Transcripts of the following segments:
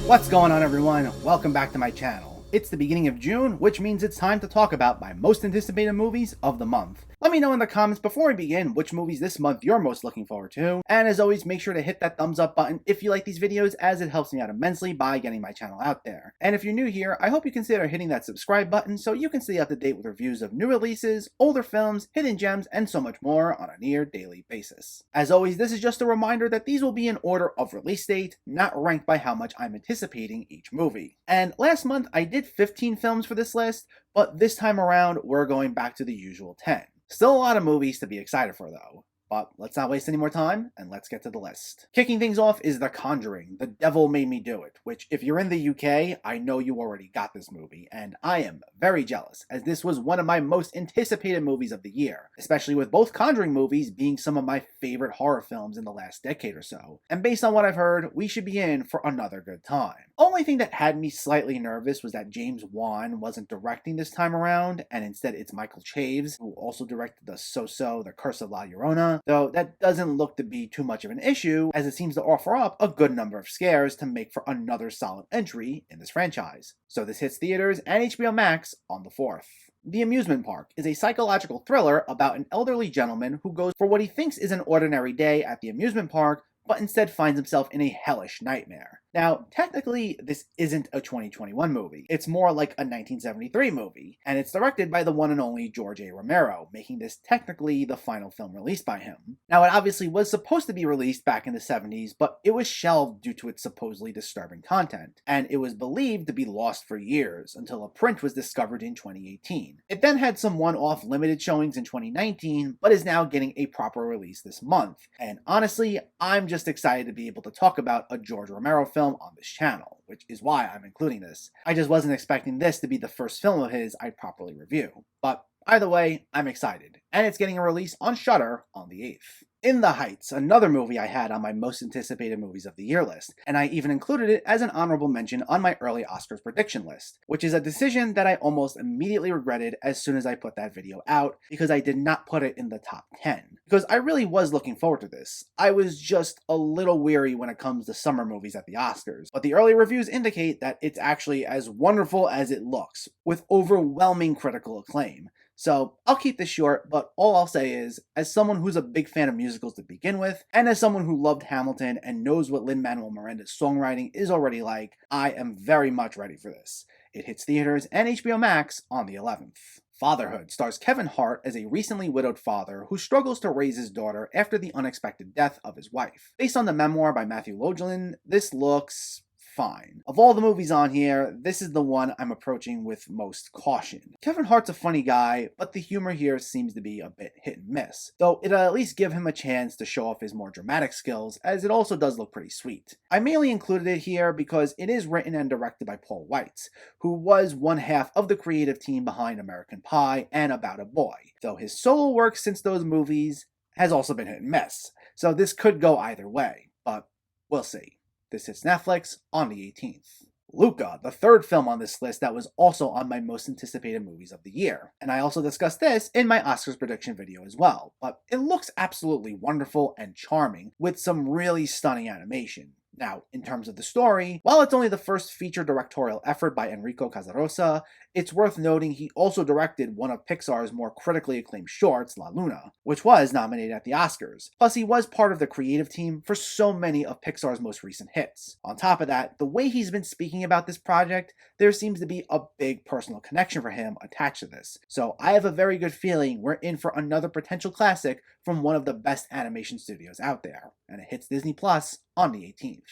What's going on, everyone? Welcome back to my channel. It's the beginning of June, which means it's time to talk about my most anticipated movies of the month. Let me know in the comments before we begin which movies this month you're most looking forward to, and as always, make sure to hit that thumbs up button if you like these videos, as it helps me out immensely by getting my channel out there. And if you're new here, I hope you consider hitting that subscribe button so you can stay up to date with reviews of new releases, older films, hidden gems, and so much more on a near daily basis. As always, this is just a reminder that these will be in order of release date, not ranked by how much I'm anticipating each movie. And last month I did 15 films for this list, but this time around we're going back to the usual 10. Still a lot of movies to be excited for though. But let's not waste any more time, and let's get to the list. Kicking things off is The Conjuring, The Devil Made Me Do It, which if you're in the UK, I know you already got this movie, and I am very jealous, as this was one of my most anticipated movies of the year, especially with both Conjuring movies being some of my favorite horror films in the last decade or so. And based on what I've heard, we should be in for another good time. Only thing that had me slightly nervous was that James Wan wasn't directing this time around, and instead it's Michael Chaves, who also directed the So-So, The Curse of La Llorona, though that doesn't look to be too much of an issue, as it seems to offer up a good number of scares to make for another solid entry in this franchise. So this hits theaters and HBO Max on the 4th. The Amusement Park is a psychological thriller about an elderly gentleman who goes for what he thinks is an ordinary day at the amusement park, but instead finds himself in a hellish nightmare. Now, technically, this isn't a 2021 movie. It's more like a 1973 movie, and it's directed by the one and only George A. Romero, making this technically the final film released by him. Now, it obviously was supposed to be released back in the 70s, but it was shelved due to its supposedly disturbing content, and it was believed to be lost for years until a print was discovered in 2018. It then had some one-off limited showings in 2019, but is now getting a proper release this month. And honestly, I'm just excited to be able to talk about a George Romero film on this channel, which is why I'm including this. I just wasn't expecting this to be the first film of his I'd properly review. But either way, I'm excited, and it's getting a release on Shudder on the 8th. In the Heights, another movie I had on my most anticipated movies of the year list, and I even included it as an honorable mention on my early Oscars prediction list, which is a decision that I almost immediately regretted as soon as I put that video out, because I did not put it in the top 10. Because I really was looking forward to this. I was just a little weary when it comes to summer movies at the Oscars, but the early reviews indicate that it's actually as wonderful as it looks, with overwhelming critical acclaim. So I'll keep this short, but all I'll say is, as someone who's a big fan of musicals to begin with, and as someone who loved Hamilton and knows what Lin-Manuel Miranda's songwriting is already like, I am very much ready for this. It hits theaters and HBO Max on the 11th. Fatherhood stars Kevin Hart as a recently widowed father who struggles to raise his daughter after the unexpected death of his wife. Based on the memoir by Matthew Lodgelin, this looks fine. Of all the movies on here, this is the one I'm approaching with most caution. Kevin Hart's a funny guy, but the humor here seems to be a bit hit and miss, though it'll at least give him a chance to show off his more dramatic skills, as it also does look pretty sweet. I mainly included it here because it is written and directed by Paul Weitz, who was one half of the creative team behind American Pie and About a Boy, though his solo work since those movies has also been hit and miss, so this could go either way, but we'll see. This hits Netflix on the 18th. Luca, the third film on this list that was also on my most anticipated movies of the year. And I also discussed this in my Oscars prediction video as well, but it looks absolutely wonderful and charming with some really stunning animation. Now, in terms of the story, while it's only the first feature directorial effort by Enrico Casarosa, it's worth noting he also directed one of Pixar's more critically acclaimed shorts, La Luna, which was nominated at the Oscars. Plus, he was part of the creative team for so many of Pixar's most recent hits. On top of that, the way he's been speaking about this project, there seems to be a big personal connection for him attached to this. So I have a very good feeling we're in for another potential classic from one of the best animation studios out there, and it hits Disney Plus on the 18th.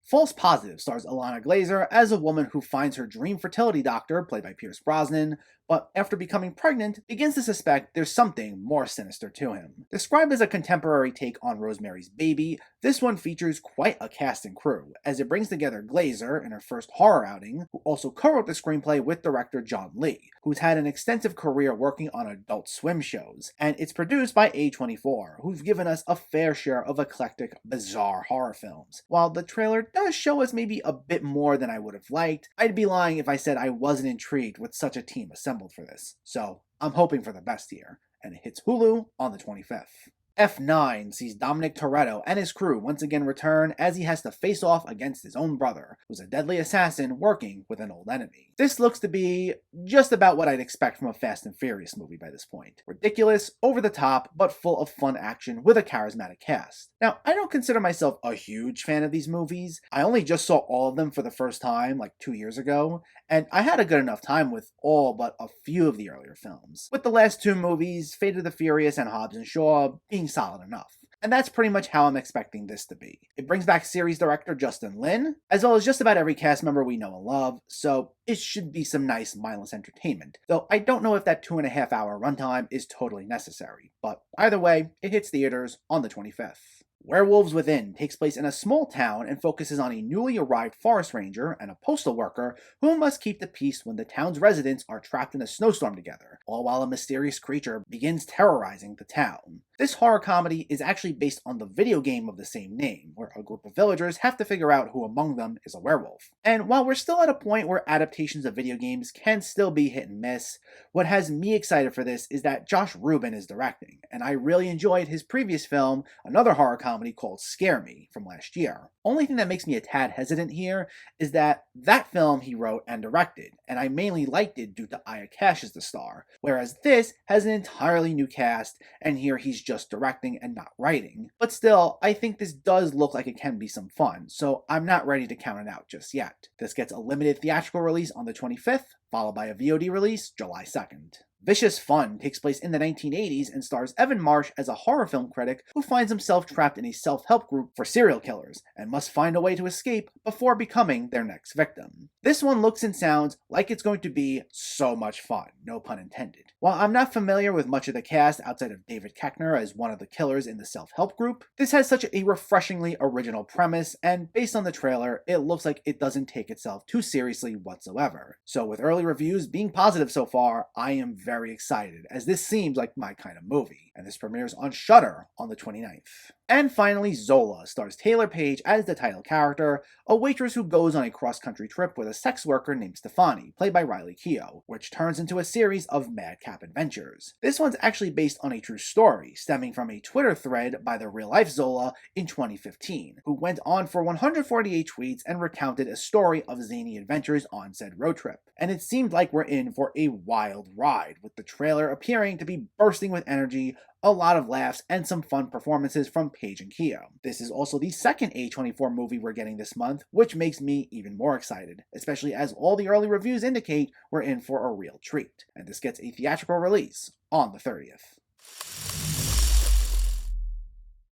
False Positive stars Ilana Glazer as a woman who finds her dream fertility doctor, played by Pierce Brosnan, but after becoming pregnant, begins to suspect there's something more sinister to him. Described as a contemporary take on Rosemary's Baby, this one features quite a cast and crew, as it brings together Glazer in her first horror outing, who also co-wrote the screenplay with director John Lee, who's had an extensive career working on Adult Swim shows, and it's produced by A24, who've given us a fair share of eclectic, bizarre horror films. While the trailer does show us maybe a bit more than I would have liked, I'd be lying if I said I wasn't intrigued with such a team assembled for this, so I'm hoping for the best here, and it hits Hulu on the 25th. F9 sees Dominic Toretto and his crew once again return as he has to face off against his own brother, who's a deadly assassin working with an old enemy. This looks to be just about what I'd expect from a Fast and Furious movie by this point. Ridiculous, over the top, but full of fun action with a charismatic cast. Now, I don't consider myself a huge fan of these movies. I only just saw all of them for the first time like 2 years ago, and I had a good enough time with all but a few of the earlier films, with the last two movies, Fate of the Furious and Hobbs and Shaw, being solid enough. And that's pretty much how I'm expecting this to be. It brings back series director Justin Lin, as well as just about every cast member we know and love, so it should be some nice mindless entertainment. Though I don't know if that 2.5 hour runtime is totally necessary, but either way, it hits theaters on the 25th. Werewolves Within takes place in a small town and focuses on a newly arrived forest ranger and a postal worker who must keep the peace when the town's residents are trapped in a snowstorm together, all while a mysterious creature begins terrorizing the town. This horror comedy is actually based on the video game of the same name, where a group of villagers have to figure out who among them is a werewolf. And while we're still at a point where adaptations of video games can still be hit and miss, what has me excited for this is that Josh Rubin is directing, and I really enjoyed his previous film, another horror comedy called Scare Me, from last year. Only thing that makes me a tad hesitant here is that film he wrote and directed, and I mainly liked it due to Aya Cash as the star, whereas this has an entirely new cast, and here he's just directing and not writing. But still, I think this does look like it can be some fun, so I'm not ready to count it out just yet. This gets a limited theatrical release on the 25th, followed by a VOD release July 2nd. Vicious Fun takes place in the 1980s and stars Evan Marsh as a horror film critic who finds himself trapped in a self-help group for serial killers and must find a way to escape before becoming their next victim. This one looks and sounds like it's going to be so much fun, no pun intended. While I'm not familiar with much of the cast outside of David Koechner as one of the killers in the self-help group, this has such a refreshingly original premise, and based on the trailer, it looks like it doesn't take itself too seriously whatsoever. So with early reviews being positive so far, I am very excited, as this seems like my kind of movie, and this premieres on Shudder on the 29th. And finally, Zola stars Taylor Page as the title character, a waitress who goes on a cross-country trip with a sex worker named Stefani, played by Riley Keough, which turns into a series of madcap adventures. This one's actually based on a true story, stemming from a Twitter thread by the real-life Zola in 2015, who went on for 148 tweets and recounted a story of zany adventures on said road trip. And it seemed like we're in for a wild ride, with the trailer appearing to be bursting with energy, a lot of laughs, and some fun performances from Page and Keough. This is also the second A24 movie we're getting this month, which makes me even more excited, especially as all the early reviews indicate we're in for a real treat. And this gets a theatrical release on the 30th.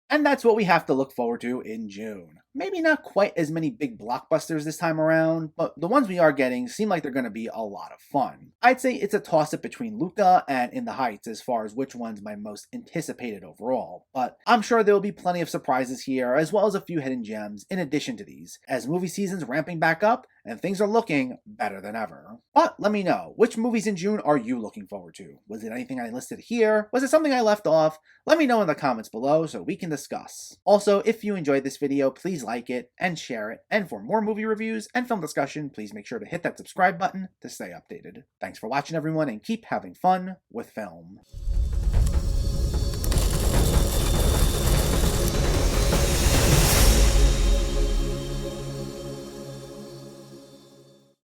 And that's what we have to look forward to in June. Maybe not quite as many big blockbusters this time around, but the ones we are getting seem like they're going to be a lot of fun. I'd say it's a toss-up between Luca and In the Heights as far as which one's my most anticipated overall, but I'm sure there will be plenty of surprises here, as well as a few hidden gems in addition to these, as movie season's ramping back up and things are looking better than ever. But let me know, which movies in June are you looking forward to? Was it anything I listed here? Was it something I left off? Let me know in the comments below so we can discuss. Also, if you enjoyed this video, please like it and share it, and for more movie reviews and film discussion, please make sure to hit that subscribe button to stay updated. Thanks for watching everyone, and keep having fun with film.